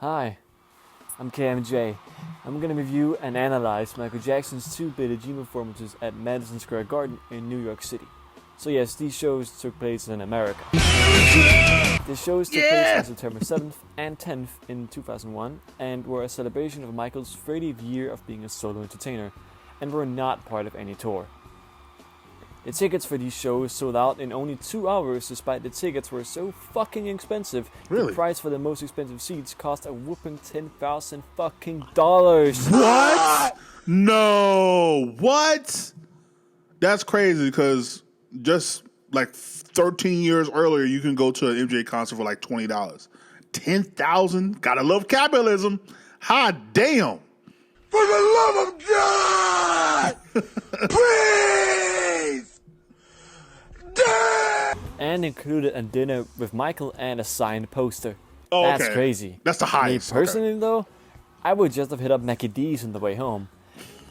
Hi, I'm KMJ. I'm gonna review and analyze Michael Jackson's two Billie Jean performances at Madison Square Garden in New York City. So yes, these shows took place in America. The shows took place on September 7th and 10th in 2001 and were a celebration of Michael's 30th year of being a solo entertainer and were not part of any tour. The tickets for these shows sold out in only 2 hours despite the tickets were so fucking expensive. Really? The price for the most expensive seats cost a whooping $10,000 fucking dollars. What? No. What? That's crazy because just like 13 years earlier, you can go to an MJ concert for like $20. 10,000? Gotta love capitalism. Hot damn. For the love of God! Please! Damn! And included a dinner with Michael and a signed poster. Oh, That's okay. crazy. That's the highest. Me personally though, I would just have hit up Mackie D's on the way home.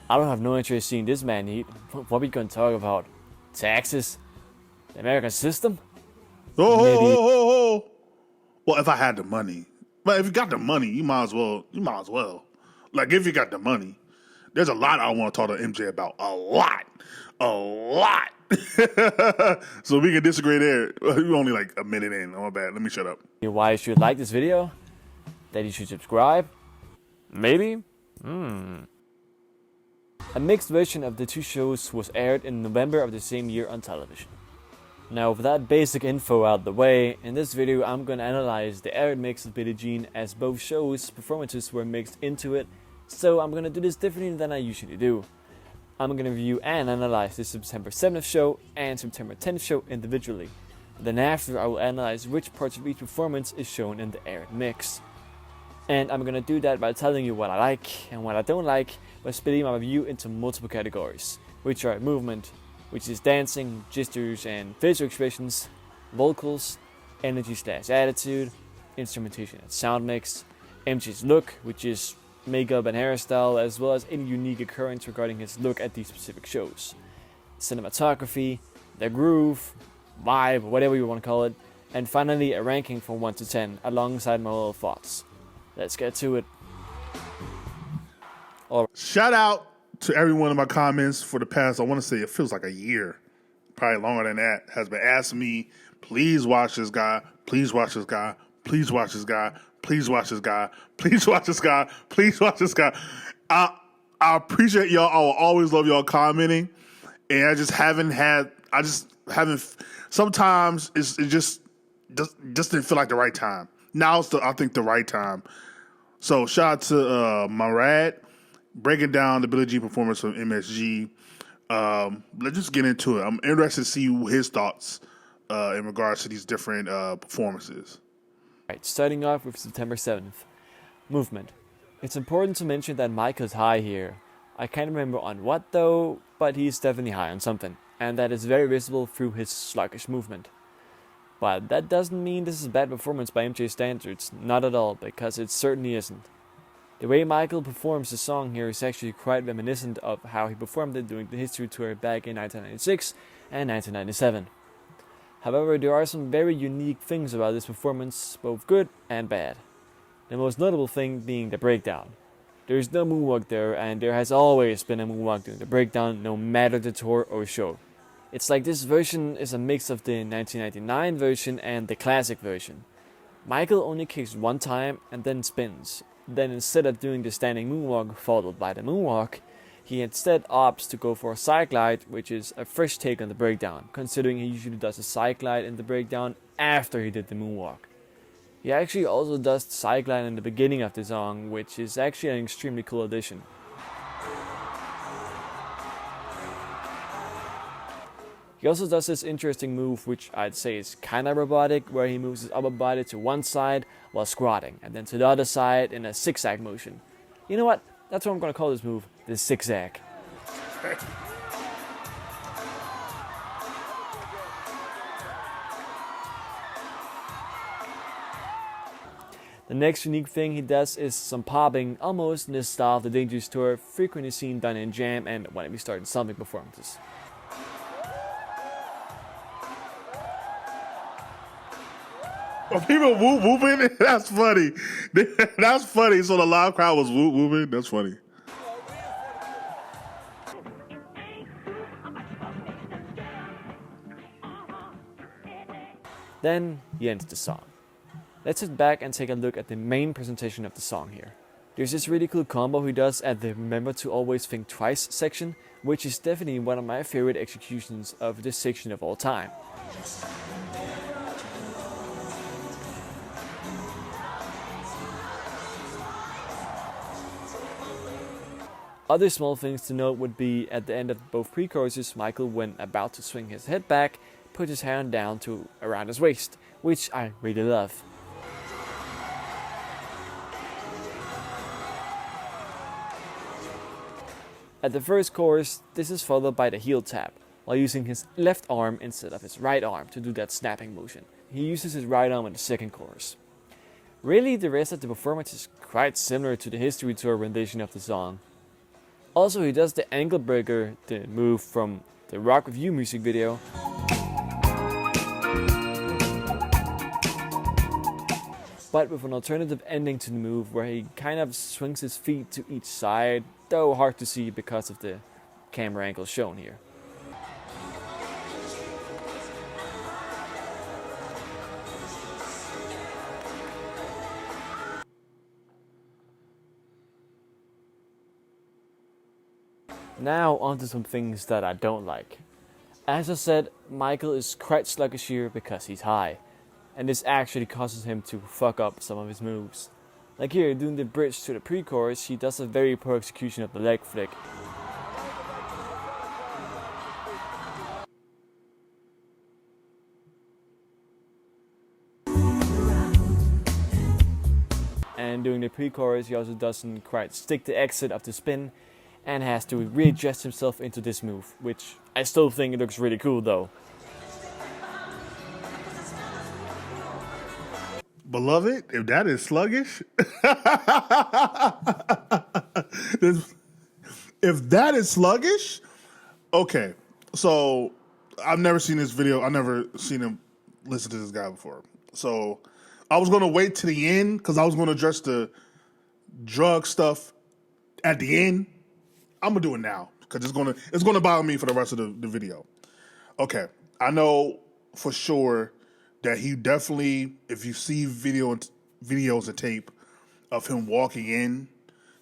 I don't have no interest in seeing this man eat. What are we gonna talk about? Taxes? The American system? Oh. Well, if I had the money. But if you got the money, you might as well. Like, if you got the money. There's a lot I want to talk to MJ about. A lot. So we can disagree there. We're only like a minute in. Oh, my bad. Let me shut up. Why you should like this video? That you should subscribe? Maybe? A mixed version of the two shows was aired in November of the same year on television. Now with that basic info out the way, in this video I'm gonna analyze the aired mix of Billie Jean as both shows' performances were mixed into it, so I'm gonna do this differently than I usually do. I'm gonna review and analyze the September 7th show and September 10th show individually. Then after I will analyze which parts of each performance is shown in the aired mix. And I'm gonna do that by telling you what I like and what I don't like by splitting my review into multiple categories, which are movement, which is dancing, gestures and facial expressions, vocals, energy/attitude, instrumentation and sound mix, MJ's look, which is makeup and hairstyle, as well as any unique occurrence regarding his look at these specific shows, cinematography, the groove, vibe, whatever you want to call it, and finally a ranking from 1 to 10 alongside my little thoughts. Let's get to it. Shout out to everyone in my comments for the past, I want to say it feels like a year, probably longer than that, has been asking me, please watch this guy, please watch this guy, please watch this guy, please watch this guy, please watch this guy, please watch this guy. I appreciate y'all. I will always love y'all commenting. And I just haven't, sometimes it just didn't feel like the right time. Now it's I think the right time. So shout out to Marad, breaking down the Billie Jean performance from MSG. Let's just get into it. I'm interested to see his thoughts in regards to these different performances. Right, starting off with September 7th. Movement. It's important to mention that Michael's high here. I can't remember on what though, but he's definitely high on something, and that is very visible through his sluggish movement. But that doesn't mean this is a bad performance by MJ standards, not at all, because it certainly isn't. The way Michael performs the song here is actually quite reminiscent of how he performed it during the History Tour back in 1996 and 1997. However, there are some very unique things about this performance, both good and bad. The most notable thing being the breakdown. There is no moonwalk there, and there has always been a moonwalk during the breakdown, no matter the tour or show. It's like this version is a mix of the 1999 version and the classic version. Michael only kicks one time and then spins. Then instead of doing the standing moonwalk followed by the moonwalk, he instead opts to go for a side glide, which is a fresh take on the breakdown, considering he usually does a side glide in the breakdown after he did the moonwalk. He actually also does the side glide in the beginning of the song, which is actually an extremely cool addition. He also does this interesting move, which I'd say is kinda robotic, where he moves his upper body to one side while squatting, and then to the other side in a zigzag motion. You know what? That's what I'm gonna call this move, the zigzag. The next unique thing he does is some popping, almost in the style of the Dangerous Tour, frequently seen done in Jam and When We Started Something performances. Are people whooping? That's funny. That's funny. So the loud crowd was whooping. That's funny. Then he ends the song. Let's sit back and take a look at the main presentation of the song here. There's this really cool combo he does at the Remember to Always Think Twice section, which is definitely one of my favorite executions of this section of all time. Other small things to note would be at the end of both pre-choruses, Michael, when about to swing his head back, put his hand down to around his waist, which I really love. At the first chorus, this is followed by the heel tap, while using his left arm instead of his right arm to do that snapping motion. He uses his right arm in the second chorus. Really, the rest of the performance is quite similar to the History Tour rendition of the song. Also, he does the ankle breaker, the move from the Rock With You music video. But with an alternative ending to the move where he kind of swings his feet to each side, though hard to see because of the camera angle shown here. Now onto some things that I don't like. As I said, Michael is quite sluggish here because he's high, and this actually causes him to fuck up some of his moves. Like here, doing the bridge to the pre-chorus, he does a very poor execution of the leg flick. And during the pre-chorus, he also doesn't quite stick the exit of the spin, and has to readjust himself into this move, which I still think it looks really cool though. Beloved, if that is sluggish, if that is sluggish, okay. So I've never seen this video. I've never seen him listen to this guy before. So I was going to wait to the end because I was going to address the drug stuff at the end. I'm gonna do it now because it's gonna bother me for the rest of the video. Okay, I know for sure that he definitely, if you see videos and tape of him walking in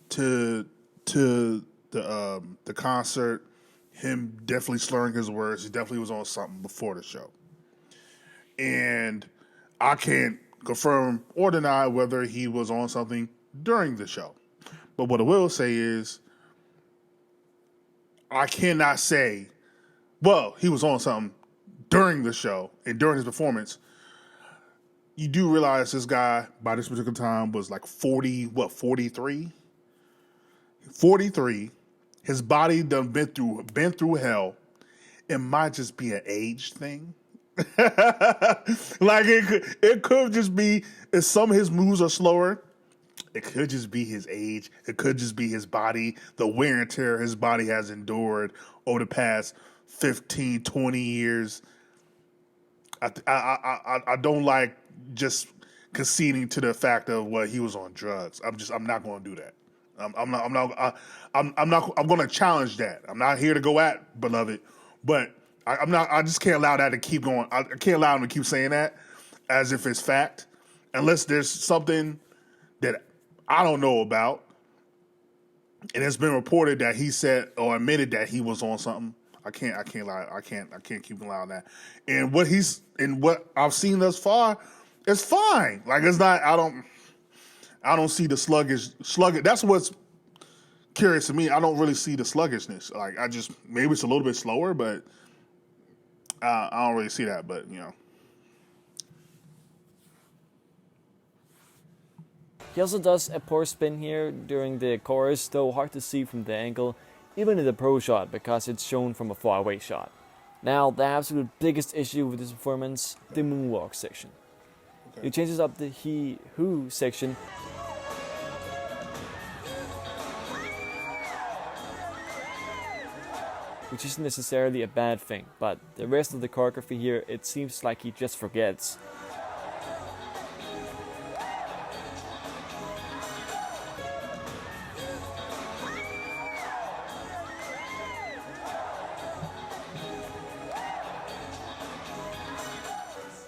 to the concert, him definitely slurring his words. He definitely was on something before the show, and I can't confirm or deny whether he was on something during the show. But what I will say is, I cannot say, well, he was on something during the show and during his performance. You do realize this guy, by this particular time, was like 43? 43. His body done been through hell. It might just be an age thing. Like it could just be, if some of his moves are slower, it could just be his age. It could just be his body, the wear and tear his body has endured over the past 15, 20 years. I don't like just conceding to the fact of what he was on drugs. I'm not going to do that. I'm going to challenge that. I'm not here to go at Beloved, but I just can't allow that to keep going. I can't allow him to keep saying that as if it's fact, unless there's something that I don't know about, and it's been reported that he said or admitted that he was on something. I can't lie. I can't keep allowing that. And what I've seen thus far, it's fine. Like it's not. I don't see the sluggish. That's what's curious to me. I don't really see the sluggishness. Like maybe it's a little bit slower, but I don't really see that. But you know. He also does a poor spin here during the chorus, though hard to see from the angle, even in the pro shot because it's shown from a far away shot. Now, the absolute biggest issue with this performance, the moonwalk section. Okay. He changes up the he-who section, which isn't necessarily a bad thing, but the rest of the choreography here, it seems like he just forgets.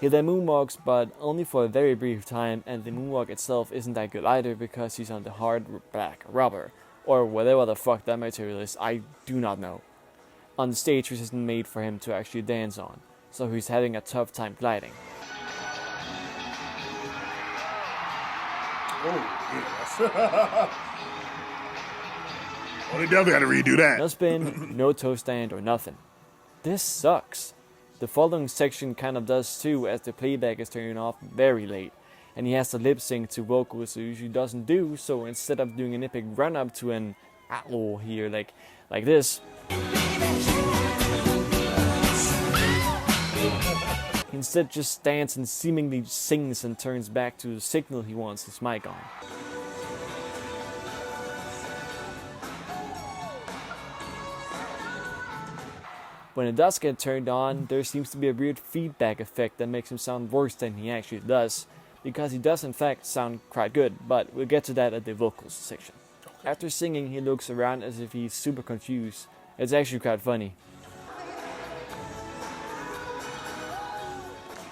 He then moonwalks, but only for a very brief time, and the moonwalk itself isn't that good either because he's on the hard black rubber, or whatever the fuck that material is, I do not know, on the stage which isn't made for him to actually dance on, so he's having a tough time gliding. Oh, yes. Well, they definitely got to redo that. No spin, no toe stand, or nothing. This sucks. The following section kind of does too, as the playback is turning off very late, and he has to lip sync to vocals he usually doesn't do, so instead of doing an epic run up to an ow here like this, he instead just stands and seemingly sings and turns back to the signal he wants his mic on. When it does get turned on, there seems to be a weird feedback effect that makes him sound worse than he actually does, because he does in fact sound quite good, but we'll get to that at the vocals section. After singing, he looks around as if he's super confused. It's actually quite funny.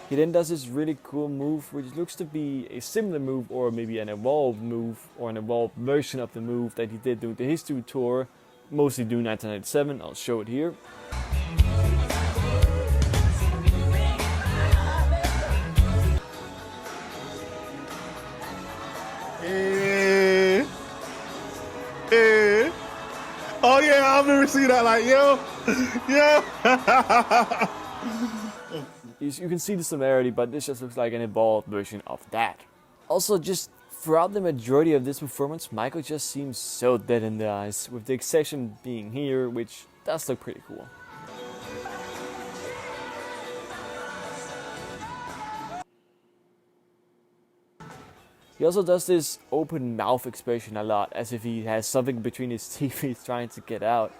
He then does this really cool move, which looks to be a similar move, or maybe an evolved move, or an evolved version of the move that he did during the History Tour, mostly during 1997. I'll show it here. Oh yeah, I remember seeing that. Like, yo. You can see the similarity, but this just looks like an evolved version of that. Also, just throughout the majority of this performance, Michael just seems so dead in the eyes, with the exception being here, which does look pretty cool. He also does this open mouth expression a lot, as if he has something between his teeth he's trying to get out.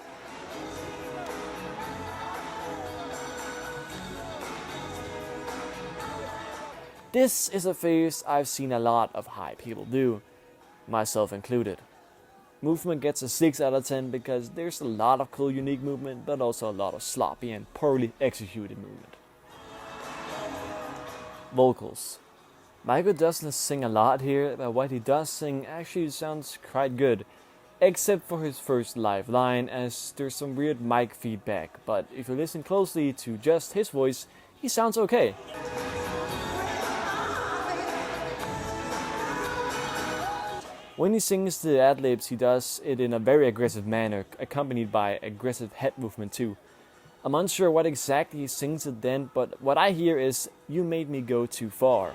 This is a phase I've seen a lot of high people do, myself included. Movement gets a 6 out of 10 because there's a lot of cool unique movement, but also a lot of sloppy and poorly executed movement. Vocals. Michael doesn't sing a lot here, but what he does sing actually sounds quite good, except for his first live line, as there's some weird mic feedback, but if you listen closely to just his voice, he sounds okay. When he sings the ad-libs, he does it in a very aggressive manner, accompanied by aggressive head movement too. I'm unsure what exactly he sings it then, but what I hear is, "You made me go too far."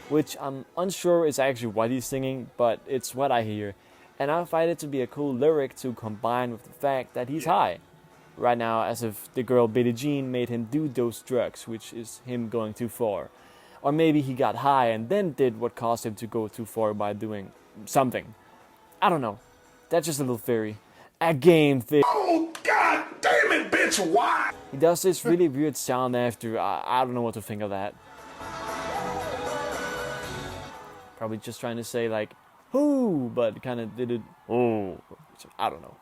Which I'm unsure is actually what he's singing, but it's what I hear. And I find it to be a cool lyric to combine with the fact that he's high. Right now, as if the girl Billie Jean made him do those drugs, which is him going too far. Or maybe he got high and then did what caused him to go too far by doing something. I don't know. That's just a little theory. A game theory. Oh, god damn it, bitch, why? He does this really weird sound after. I don't know what to think of that. Probably just trying to say like, "Whoo," but kind of did it, "Oh." I don't know.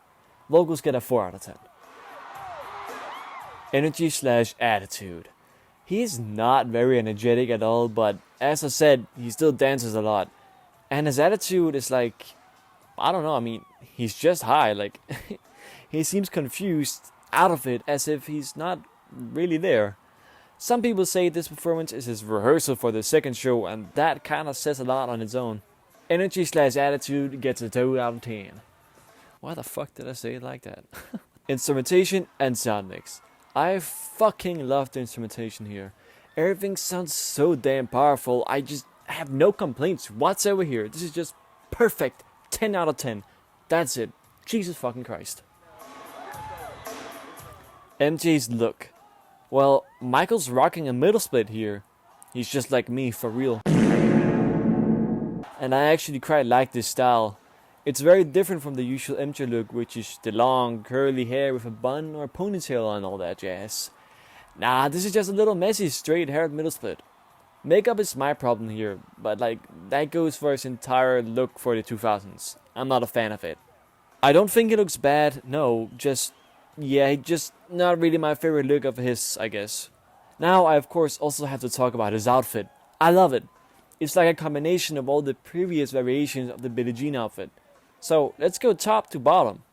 Vocals get a 4 out of 10. Energy/attitude. He's not very energetic at all, but as I said, he still dances a lot. And his attitude is like, I don't know, I mean, he's just high. Like, he seems confused out of it, as if he's not really there. Some people say this performance is his rehearsal for the second show, and that kind of says a lot on its own. Energy/attitude gets a 2 out of 10. Why the fuck did I say it like that? Instrumentation and sound mix. I fucking love the instrumentation here. Everything sounds so damn powerful. I just have no complaints whatsoever here. This is just perfect. 10 out of 10. That's it. Jesus fucking Christ. MJ's look. Well, Michael's rocking a middle split here. He's just like me, for real. And I actually quite like this style. It's very different from the usual MJ look, which is the long, curly hair with a bun or ponytail and all that jazz. Nah, this is just a little messy, straight-haired middle split. Makeup is my problem here, but that goes for his entire look for the 2000s. I'm not a fan of it. I don't think it looks bad, no, just not really my favorite look of his, I guess. Now I of course also have to talk about his outfit. I love it. It's like a combination of all the previous variations of the Billie Jean outfit. So let's go top to bottom.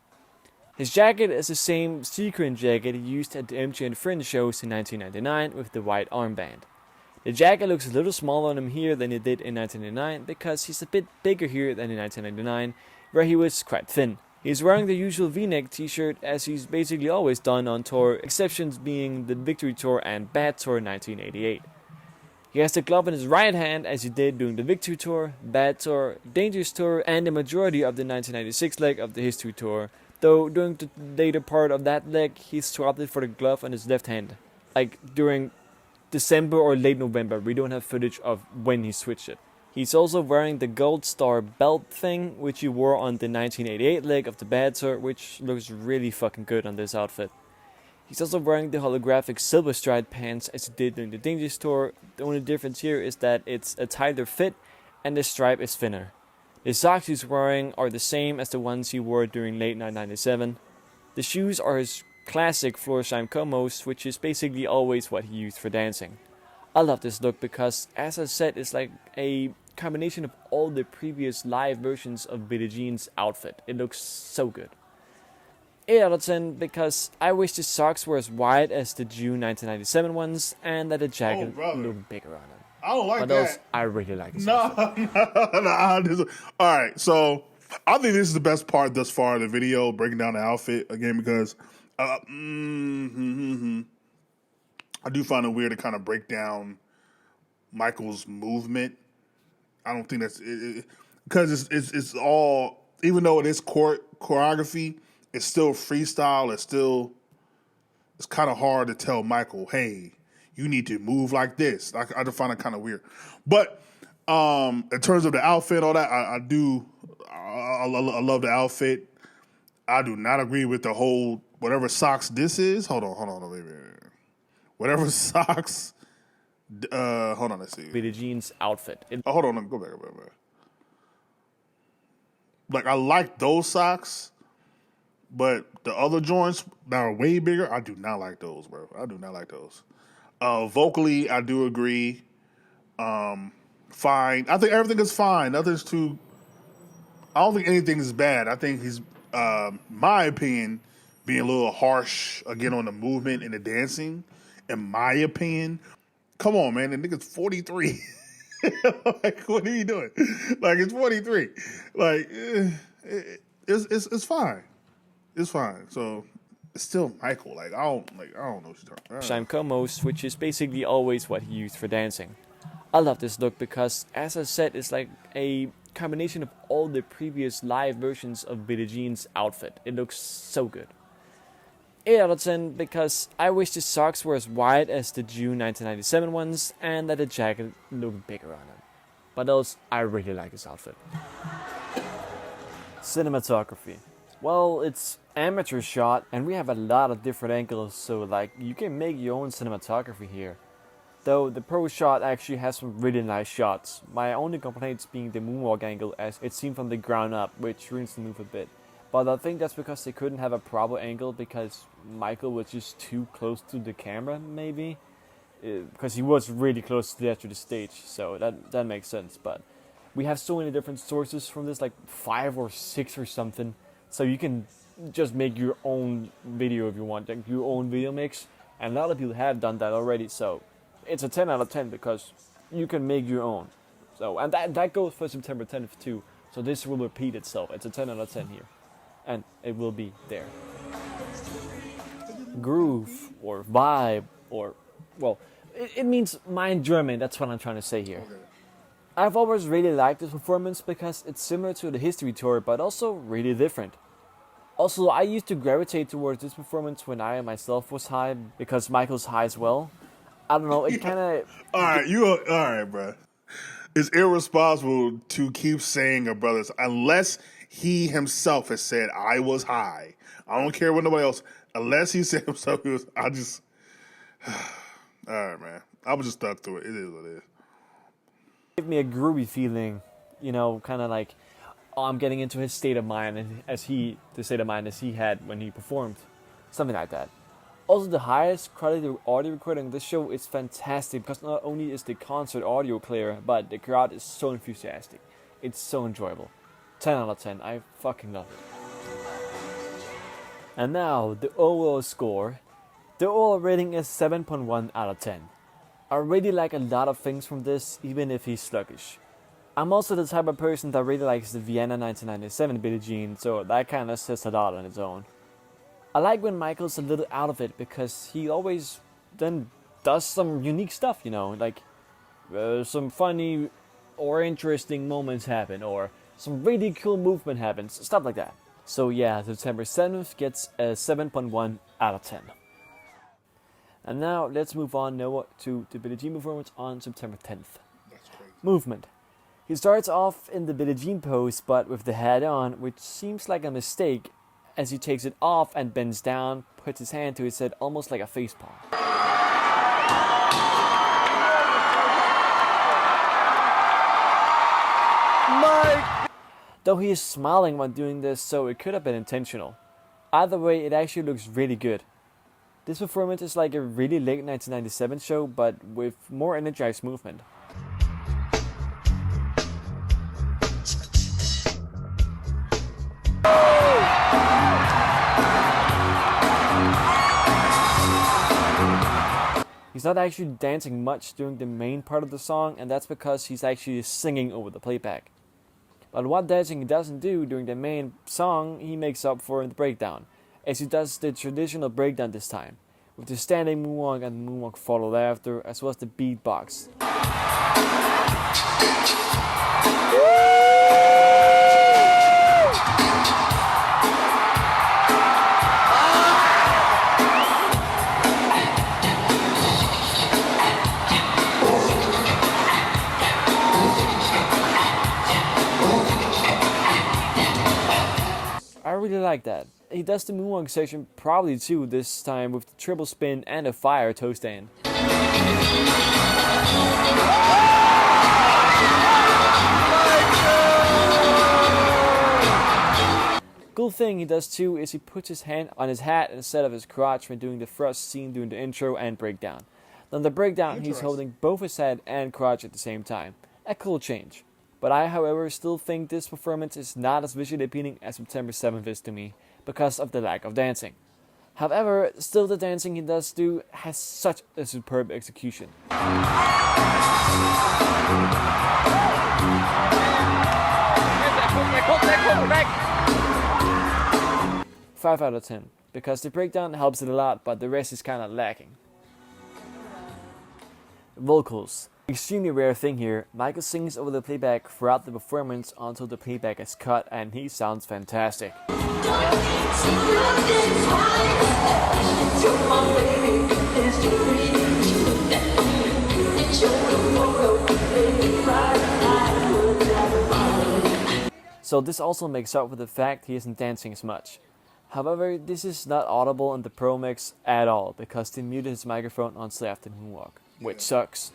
His jacket is the same sequin jacket he used at the MJ and Friends shows in 1999 with the white armband. The jacket looks a little smaller on him here than it did in 1999 because he's a bit bigger here than in 1999 where he was quite thin. He's wearing the usual V-neck t-shirt as he's basically always done on tour, exceptions being the Victory Tour and Bad Tour 1988. He has the glove in his right hand as he did during the Victory Tour, Bad Tour, Dangerous Tour and the majority of the 1996 leg of the History Tour, though during the later part of that leg he swapped it for the glove on his left hand. Like during December or late November, we don't have footage of when he switched it. He's also wearing the Gold Star belt thing, which he wore on the 1988 leg of the Bad Tour, which looks really fucking good on this outfit. He's also wearing the holographic silver striped pants as he did during the Dangerous Tour. The only difference here is that it's a tighter fit and the stripe is thinner. The socks he's wearing are the same as the ones he wore during late night 97. The shoes are his classic floor-shine Comos, which is basically always what he used for dancing. I love this look because, as I said, it's like a combination of all the previous live versions of Billie Jean's outfit. It looks so good. 8 out of 10 because I wish the socks were as wide as the June 1997 ones and that the jacket looked bigger on them. I don't like but that. Those, I really like this. No. All right, so I think this is the best part thus far of the video, breaking down the outfit again because I do find it weird to kind of break down Michael's movement. I don't think that's because it's all, even though it is choreography, it's still freestyle. It's kind of hard to tell Michael, hey, you need to move like this. I just find it kind of weird. But in terms of the outfit, all that, I love the outfit. I do not agree with the whole whatever socks this is. Hold on, wait. Whatever socks. Hold on, let's see. Billie Jean's outfit. Hold on, go back. Like I like those socks, but the other joints that are way bigger, I do not like those, bro. I do not like those. Vocally, I do agree. Fine. I think everything is fine. Nothing's too. I don't think anything is bad. I think he's, my opinion, being a little harsh again on the movement and the dancing. In my opinion, come on, man, the nigga's 43. Like, what are you doing? Like, it's 43. Like, it's fine. It's fine. So it's still Michael. Like, I don't know what you're talking about. Shine Comos, which is basically always what he used for dancing. I love this look because, as I said, it's like a combination of all the previous live versions of Billie Jean's outfit. It looks so good. 8 out of 10 because I wish the socks were as wide as the June 1997 ones and that the jacket looked bigger on them. But else, I really like this outfit. Cinematography. Well, it's amateur shot and we have a lot of different angles, so like you can make your own cinematography here. Though the pro shot actually has some really nice shots. My only complaint being the moonwalk angle as it's seen from the ground up, which ruins the move a bit. But I think that's because they couldn't have a proper angle because Michael was just too close to the camera, maybe. Because he was really close to the edge of the stage, so that makes sense. But we have so many different sources from this, like 5 or 6 or something. So you can just make your own video if you want, like your own video mix. And a lot of people have done that already, so it's a 10 out of 10 because you can make your own. So, and that goes for September 10th too. So this will repeat itself. It's a 10 out of 10 here. And it will be there. Groove or vibe or, well, it means my enjoyment. That's what I'm trying to say here. Okay. I've always really liked this performance because it's similar to the History Tour, but also really different. Also, I used to gravitate towards this performance when I myself was high because Michael's high as well. I don't know, it kind of... Alright, bro. It's irresponsible to keep saying a brother's unless he himself has said, I was high. I don't care what nobody else, unless he said himself, all right, man. I was just stuck through it. It is what it is. Give me a groovy feeling, kind of like, oh, I'm getting into his state of mind, and the state of mind as he had when he performed, something like that. Also, the highest quality audio recording of this show is fantastic because not only is the concert audio clear, but the crowd is so enthusiastic. It's so enjoyable. 10 out of 10. I fucking love it. And now, the overall score. The overall rating is 7.1 out of 10. I really like a lot of things from this, even if he's sluggish. I'm also the type of person that really likes the Vienna 1997 Billie Jean, so that kind of says a lot on its own. I like when Michael's a little out of it because he always then does some unique stuff, like some funny or interesting moments happen, or some really cool movement happens, stuff like that. So yeah, September 7th gets a 7.1 out of 10. And now let's move on now to the Billie Jean performance on September 10th. That's crazy. Movement. He starts off in the Billie Jean pose, but with the hat on, which seems like a mistake, as he takes it off and bends down, puts his hand to his head almost like a facepalm. Mike! Though he is smiling while doing this, so it could have been intentional. Either way, it actually looks really good. This performance is like a really late 1997 show, but with more energized movement. He's not actually dancing much during the main part of the song, and that's because he's actually singing over the playback. But what dancing he doesn't do during the main song, he makes up for in the breakdown, as he does the traditional breakdown this time, with the standing moonwalk and the moonwalk followed after, as well as the beatbox. I really like that. He does the moonwalk section probably too, this time with the triple spin and a fire toe stand. Cool thing he does too is he puts his hand on his hat instead of his crotch when doing the thrust scene during the intro and breakdown. On the breakdown he's holding both his head and crotch at the same time. A cool change. But I, however, still think this performance is not as visually appealing as September 7th is to me, because of the lack of dancing. However, still the dancing he does do has such a superb execution. 5 out of 10, because the breakdown helps it a lot, but the rest is kinda lacking. Vocals. Extremely rare thing here, Michael sings over the playback throughout the performance until the playback is cut, and he sounds fantastic. So this also makes up for the fact he isn't dancing as much. However, this is not audible in the Pro Mix at all, because they muted his microphone on Slapped and Moonwalk, which sucks.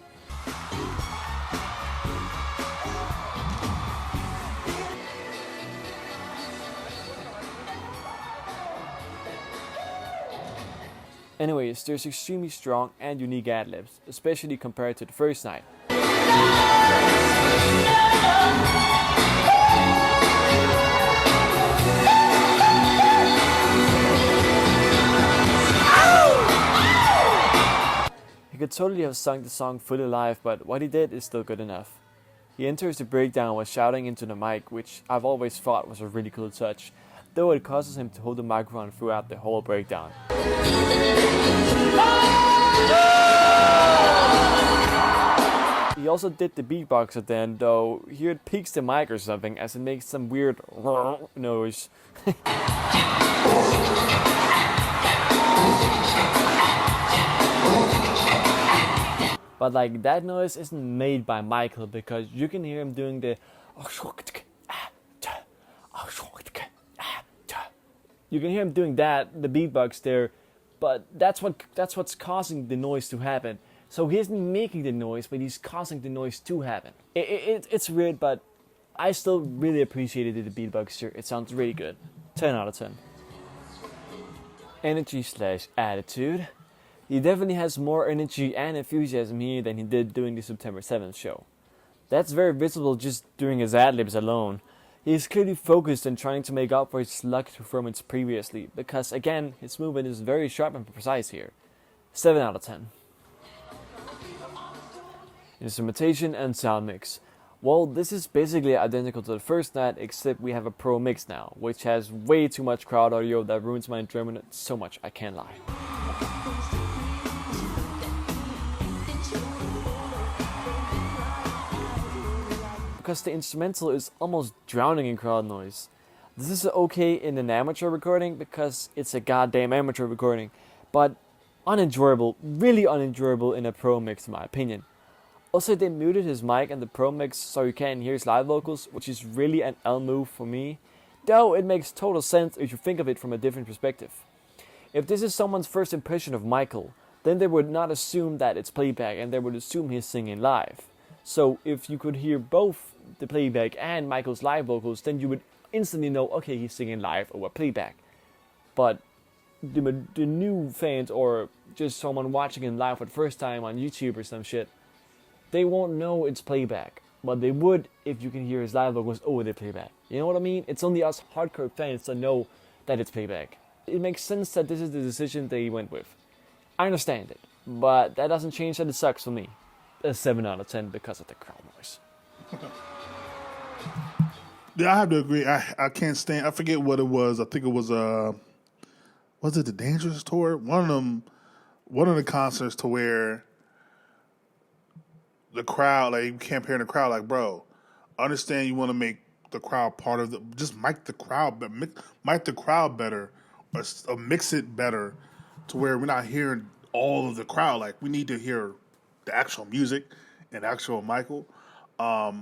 Anyways, there's extremely strong and unique ad-libs, especially compared to the first night. He could totally have sung the song fully live, but what he did is still good enough. He enters the breakdown while shouting into the mic, which I've always thought was a really cool touch, though it causes him to hold the microphone throughout the whole breakdown. He also did the beatbox at the end, though here it peaks the mic or something, as it makes some weird noise. But like, that noise isn't made by Michael, because you can hear him doing the You can hear him doing that, the beatbox there, but that's what's causing the noise to happen. So he isn't making the noise, but he's causing the noise to happen. It's weird, but I still really appreciated the beatbox here. It sounds really good. 10 out of 10. Energy / attitude. He definitely has more energy and enthusiasm here than he did during the September 7th show. That's very visible just during his ad-libs alone. He is clearly focused on trying to make up for his sluggish performance previously, because again, his movement is very sharp and precise here. 7 out of 10. Instrumentation and sound mix. Well, this is basically identical to the first night, except we have a pro mix now, which has way too much crowd audio that ruins my enjoyment so much, I can't lie. Because the instrumental is almost drowning in crowd noise. This is okay in an amateur recording because it's a goddamn amateur recording, but unenjoyable, really unenjoyable in a pro mix in my opinion. Also, they muted his mic in the pro mix so you can't hear his live vocals, which is really an L move for me, though it makes total sense if you think of it from a different perspective. If this is someone's first impression of Michael, then they would not assume that it's playback and they would assume he's singing live. So if you could hear both the playback and Michael's live vocals, then you would instantly know, okay, he's singing live over playback. But the new fans, or just someone watching him live for the first time on YouTube or some shit, they won't know it's playback. But they would if you can hear his live vocals over the playback. You know what I mean? It's only us hardcore fans that know that it's playback. It makes sense that this is the decision they went with. I understand it, but that doesn't change that it sucks for me. A 7 out of 10 because of the crowd noise. Yeah, I have to agree. I can't stand. I forget what it was. I think it was it the Dangerous tour? One of the concerts to where the crowd, like, you can't hear in the crowd, like, bro, I understand you want to make the crowd part of the, just mic the crowd better, or mix it better to where we're not hearing all of the crowd. Like, we need to hear the actual music and actual Michael. I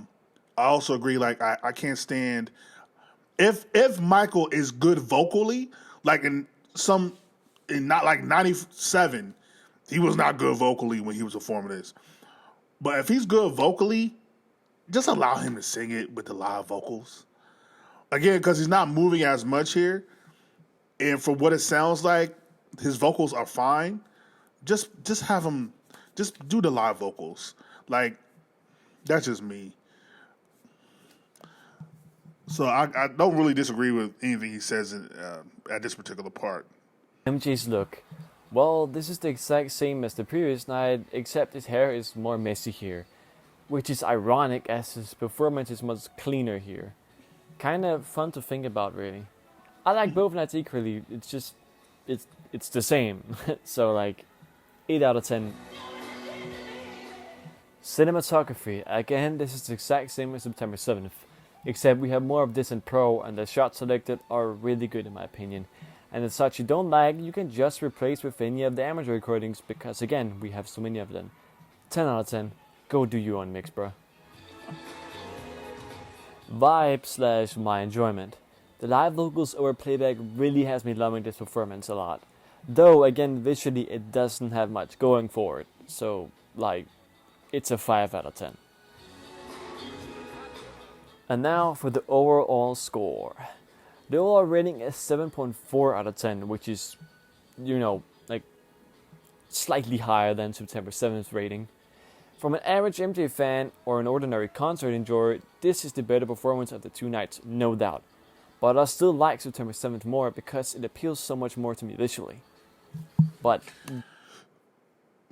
also agree, like, I can't stand if Michael is good vocally, like in not like 97, he was not good vocally when he was performing this. But if he's good vocally, just allow him to sing it with the live vocals. Again, because he's not moving as much here, and for what it sounds like, his vocals are fine. Just have him, just do the live vocals. Like, that's just me. So I don't really disagree with anything he says at this particular part. MJ's look. Well, this is the exact same as the previous night, except his hair is more messy here. Which is ironic as his performance is much cleaner here. Kinda fun to think about, really. I like both nights equally, it's just, it's the same. So, like, 8 out of 10. Cinematography. Again, this is the exact same as September 7th. Except we have more of this in Pro, and the shots selected are really good in my opinion. And as such you don't like, you can just replace with any of the amateur recordings, because again, we have so many of them. 10 out of 10. Go do your own mix, bro. Vibe / my enjoyment. The live vocals over playback really has me loving this performance a lot. Though, again, visually it doesn't have much going for it. So, like, it's a 5 out of 10. And now for the overall score. The overall rating is 7.4 out of 10, which is, like, slightly higher than September 7th rating. From an average MJ fan or an ordinary concert enjoyer, this is the better performance of the two nights, no doubt. But I still like September 7th more because it appeals so much more to me visually. But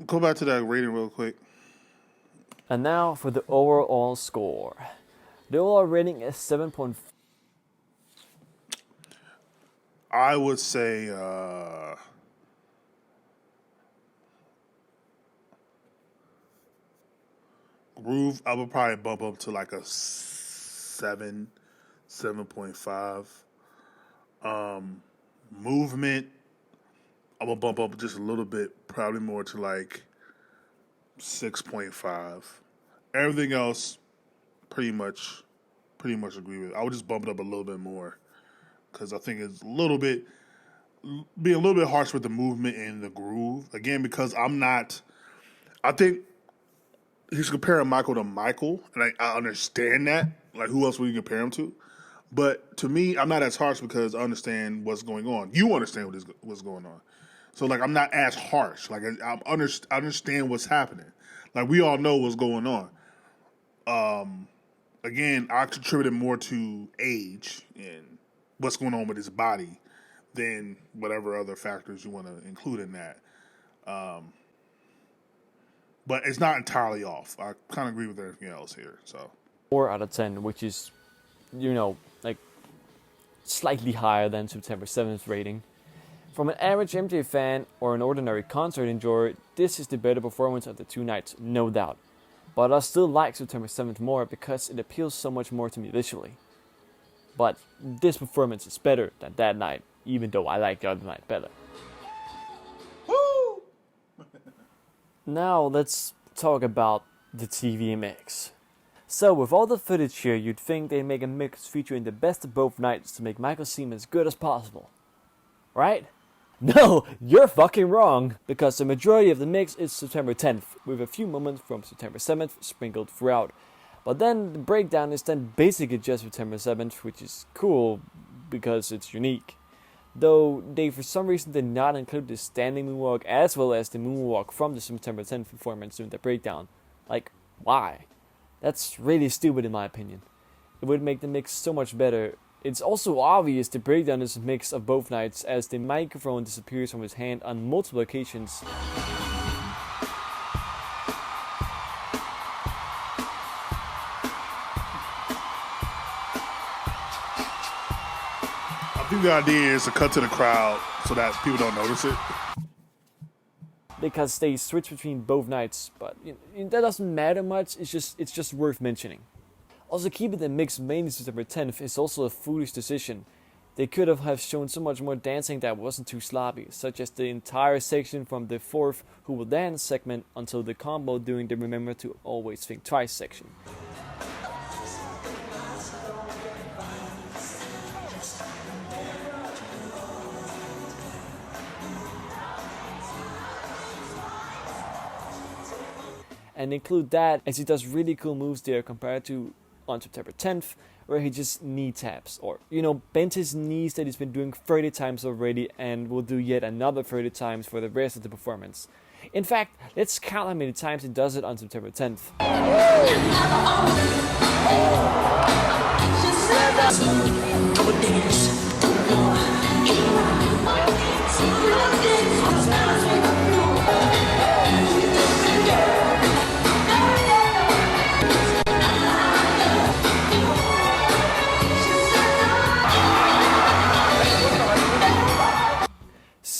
go back to that rating real quick. And now for the overall score. The overall rating is 7.4. I would say groove, I would probably bump up to like a 7, 7.5. Movement, I'm gonna bump up just a little bit, probably more to like 6.5. Everything else, pretty much agree with. I would just bump it up a little bit more because I think it's a little bit be a little bit harsh with the movement and the groove. Again, because I think he's comparing Michael to Michael, and I understand that. Like, who else would you compare him to? But to me, I'm not as harsh because I understand what's going on. You understand what's going on. So, like, I'm not as harsh. Like, I understand what's happening. Like, we all know what's going on. Again, I contributed more to age and what's going on with his body than whatever other factors you want to include in that. But it's not entirely off. I kind of agree with everything else here. So 4 out of 10, which is, like slightly higher than September 7th rating. From an average MJ fan or an ordinary concert enjoyer, this is the better performance of the 2 nights, no doubt. But I still like September 7th more because it appeals so much more to me visually. But this performance is better than that night, even though I like the other night better. woo! Now let's talk about the TV mix. So with all the footage here, you'd think they'd make a mix featuring the best of both nights to make Michael seem as good as possible. Right? No, you're fucking wrong, because the majority of the mix is September 10th, with a few moments from September 7th sprinkled throughout. But then the breakdown is then basically just September 7th, which is cool because it's unique. Though they for some reason did not include the standing moonwalk as well as the moonwalk from the September 10th performance during the breakdown. Like, why? That's really stupid in my opinion. It would make the mix so much better. It's also obvious the breakdown is a mix of both nights as the microphone disappears from his hand on multiple occasions. I think the idea is to cut to the crowd so that people don't notice it. Because they switch between both nights, but that doesn't matter much, it's just worth mentioning. Also, keeping the mix mainly September 10th is also a foolish decision. They could have shown so much more dancing that wasn't too sloppy, such as the entire section from the 4th Who Will Dance segment until the combo during the Remember to Always Think Twice section. And include that as he does really cool moves there compared to on September 10th, where he just knee taps or, bent his knees that he's been doing 30 times already and will do yet another 30 times for the rest of the performance. In fact, let's count how many times he does it on September 10th.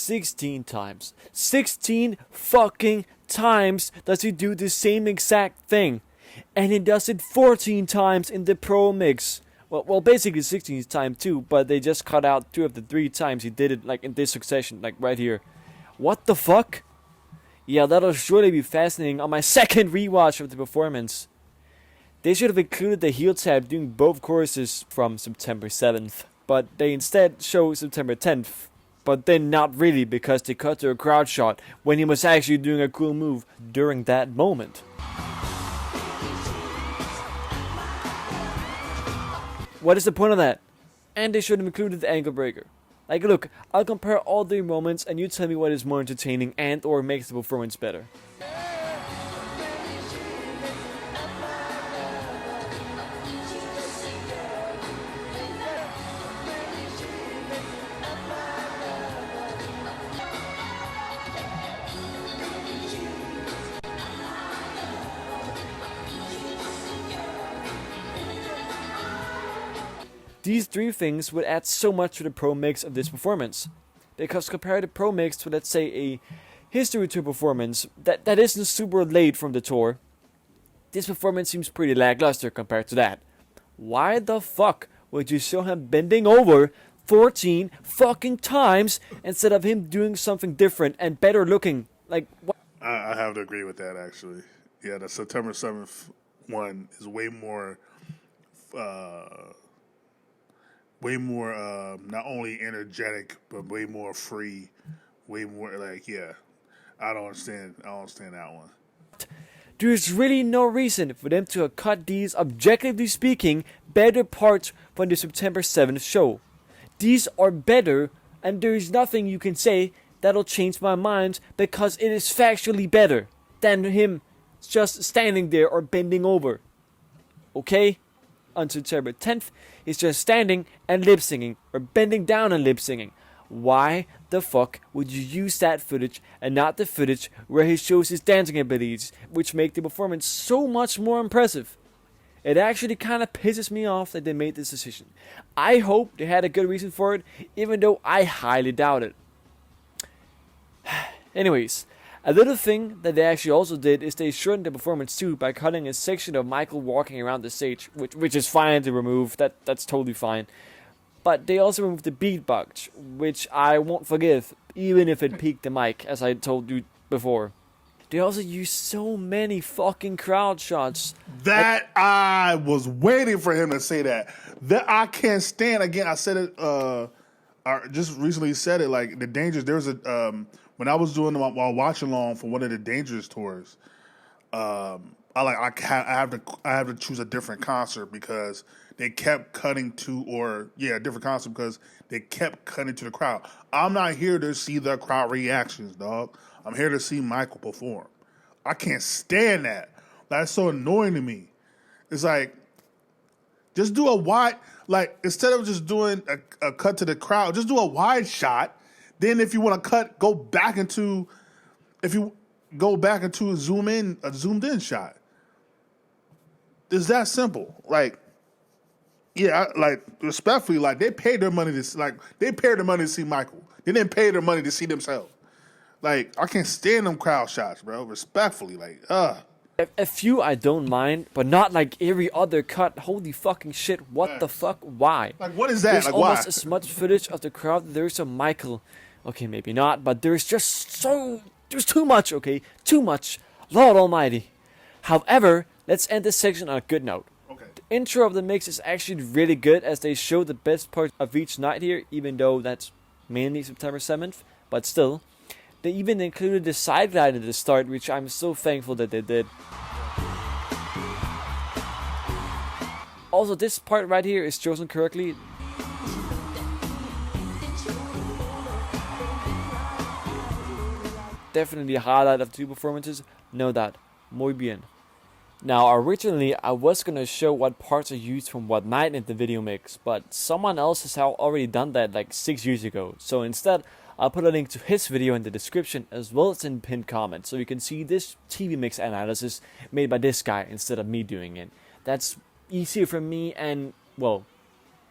16 times. 16 fucking times does he do the same exact thing. And he does it 14 times in the pro mix. Well, basically 16 times too, but they just cut out 2 of the 3 times he did it like in this succession, like right here. What the fuck? Yeah, that'll surely be fascinating on my second rewatch of the performance. They should have included the heel tap during both choruses from September 7th, but they instead show September 10th. But then not really, because they cut to a crowd shot when he was actually doing a cool move during that moment. What is the point of that? And they should have included the ankle breaker. Like, look, I'll compare all 3 moments and you tell me what is more entertaining and or makes the performance better. These 3 things would add so much to the pro mix of this performance. Because compare the pro mix to, let's say, a history tour performance that isn't super late from the tour, this performance seems pretty lackluster compared to that. Why the fuck would you show him bending over 14 fucking times instead of him doing something different and better looking? Like, what? I have to agree with that, actually. Yeah, the September 7th one is way more way more not only energetic but way more free, way more like yeah. I don't understand. I don't understand that one. There's really no reason for them to have cut these, objectively speaking, better parts from the September 7th show. These are better, and there is nothing you can say that'll change my mind because it is factually better than him just standing there or bending over. Okay? On September 10th, he's just standing and lip singing, or bending down and lip singing. Why the fuck would you use that footage and not the footage where he shows his dancing abilities, which make the performance so much more impressive? It actually kind of pisses me off that they made this decision. I hope they had a good reason for it, even though I highly doubt it. Anyways, a little thing that they actually also did is they shortened the performance too by cutting a section of Michael walking around the stage, which is fine to remove, that's totally fine. But they also removed the beatbox, which I won't forgive, even if it peaked the mic, as I told you before. They also used so many fucking crowd shots. That I was waiting for him to say that. That I can't stand. Again, I said it. I just recently said it. Like the Dangerous. There was a when I was doing while watching along for one of the Dangerous tours. I have to choose a different concert because they kept cutting to a different concert because they kept cutting to the crowd. I'm not here to see the crowd reactions, dog. I'm here to see Michael perform. I can't stand that. That's so annoying to me. It's like, just do a wide, like, instead of just doing a cut to the crowd, just do a wide shot. Then if you want to cut, go back into a zoomed in shot. It's that simple. Like, yeah, respectfully, like they paid their money to see Michael. They didn't pay their money to see themselves. Like, I can't stand them crowd shots, bro. Respectfully, like, A few I don't mind, but not like every other cut. Holy fucking shit, what the fuck? Why? Like, what is that? There's like, almost why? as much footage of the crowd that there's of Michael. Okay, maybe not, but there's too much, okay? Too much. Lord almighty. However, let's end this section on a good note. Okay. The intro of the mix is actually really good as they show the best part of each night here, even though that's mainly September 7th, but still. They even included the side glide at the start, which I'm so thankful that they did. Also, this part right here is chosen correctly. Definitely a highlight of the two performances, no doubt. Muy bien. Now, originally, I was gonna show what parts are used from what night in the video mix, but someone else has already done that like 6 years ago. So instead, I'll put a link to his video in the description as well as in pinned comments, so you can see this TV mix analysis made by this guy instead of me doing it. That's easier for me and, well,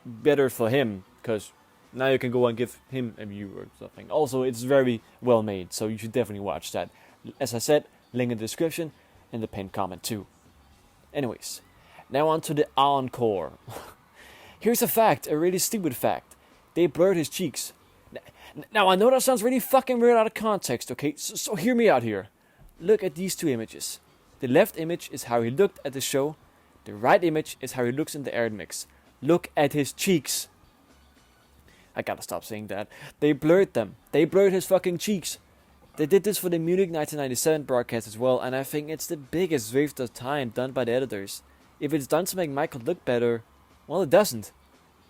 better for him, because now you can go and give him a view or something. Also, it's very well made, so you should definitely watch that. As I said, link in the description and the pinned comment too. Anyways, now on to the encore. Here's a fact, a really stupid fact. They blurred his cheeks. Now, I know that sounds really fucking weird out of context, okay? So hear me out here. Look at these two images. The left image is how he looked at the show. The right image is how he looks in the aired mix. Look at his cheeks. I gotta stop saying that. They blurred them. They blurred his fucking cheeks. They did this for the Munich 1997 broadcast as well, and I think it's the biggest waste of time done by the editors. If it's done to make Michael look better, well, it doesn't.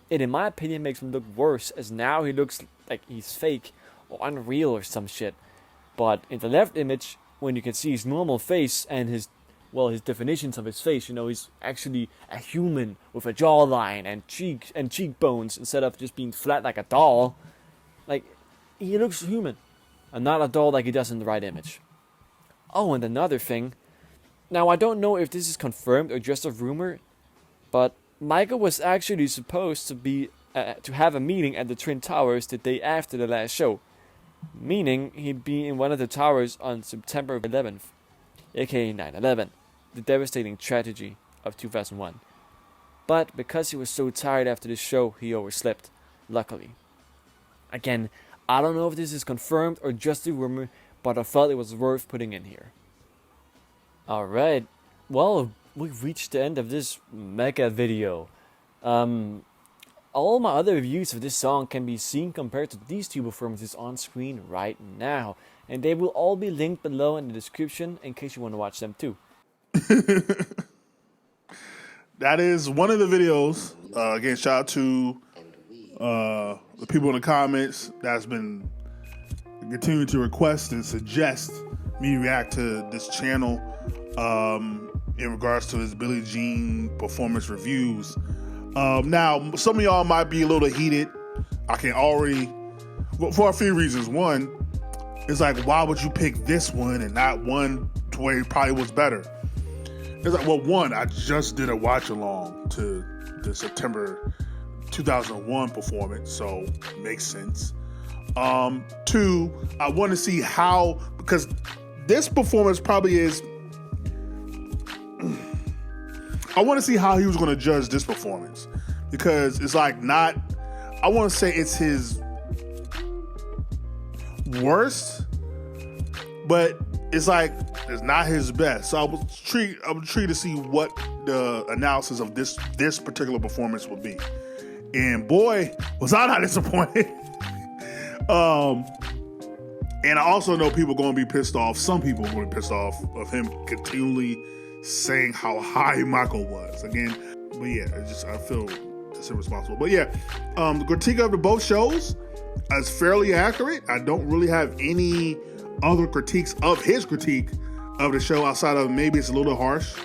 It, in my opinion, makes him look worse, as now he looks like he's fake or unreal or some shit. But in the left image, when you can see his normal face and his definitions of his face, you know, he's actually a human with a jawline and cheeks and cheekbones instead of just being flat like a doll. Like, he looks human and not a doll like he does in the right image. Oh, and another thing. Now, I don't know if this is confirmed or just a rumor, but Michael was actually supposed to have a meeting at the Twin Towers the day after the last show, meaning he'd be in one of the towers on September 11th, aka 9/11, the devastating tragedy of 2001. But because he was so tired after the show, he overslept, luckily. Again, I don't know if this is confirmed or just a rumor, but I felt it was worth putting in here. Alright, well, we've reached the end of this mega video. All my other reviews of this song can be seen compared to these two performances on screen right now, and they will all be linked below in the description in case you want to watch them too. That is one of the videos. Again, shout out to the people in the comments that's been continuing to request and suggest me react to this channel in regards to his Billie Jean performance reviews. Now, some of y'all might be a little heated. I can already, well, for a few reasons. One, it's like, why would you pick this one and not one to where it probably was better? It's like, well, one, I just did a watch along to the September 2001 performance, so it makes sense. Two, I want to see how, because this performance probably is, I want to see how he was going to judge this performance, because it's like not, I want to say it's his worst, but it's like it's not his best. So I was intrigued to see what the analysis of this particular performance would be, and boy, was I not disappointed. And I also know people are going to be pissed off. Some people are going to be pissed off of him continually saying how high Michael was again. But yeah, I feel it's irresponsible. But yeah, the critique of the both shows is fairly accurate. I don't really have any other critiques of his critique of the show outside of maybe it's a little harsh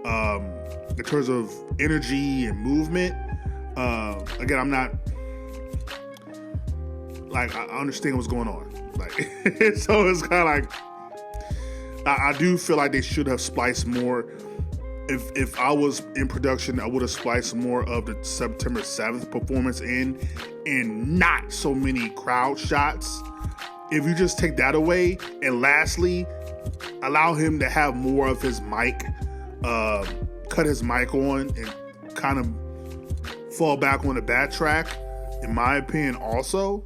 in terms of energy and movement. Again, I'm not like, I understand what's going on. Like, so it's kind of like, I do feel like they should have spliced more. If I was in production, I would have spliced more of the September 7th performance in, and not so many crowd shots. If you just take that away, and lastly, allow him to have more of his mic, cut his mic on, and kind of fall back on the bad track, in my opinion, also.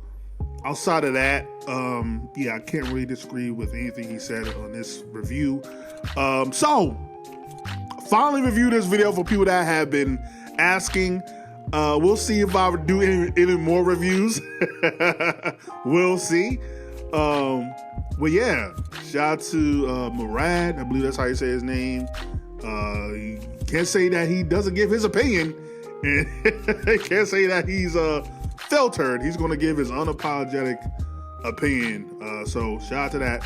Outside of that, yeah, I can't really disagree with anything he said on this review. So, finally reviewed this video for people that have been asking. We'll see if I do any more reviews. We'll see. Well, yeah, shout out to Murad. I believe that's how you say his name. You can't say that he doesn't give his opinion. And can't say that he's filtered. He's going to give his unapologetic opinion. So shout out to that.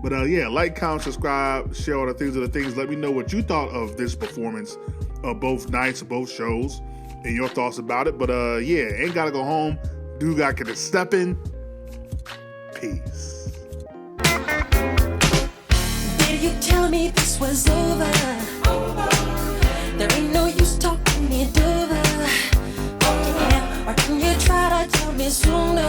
But yeah, like, comment, subscribe, share all the things. Let me know what you thought of this performance of both nights, of both shows, and your thoughts about it. But yeah, ain't gotta go home. Dude got to step in. Peace. Did you tell me this was over? There ain't no use talking it over. Or can you try to tell me sooner?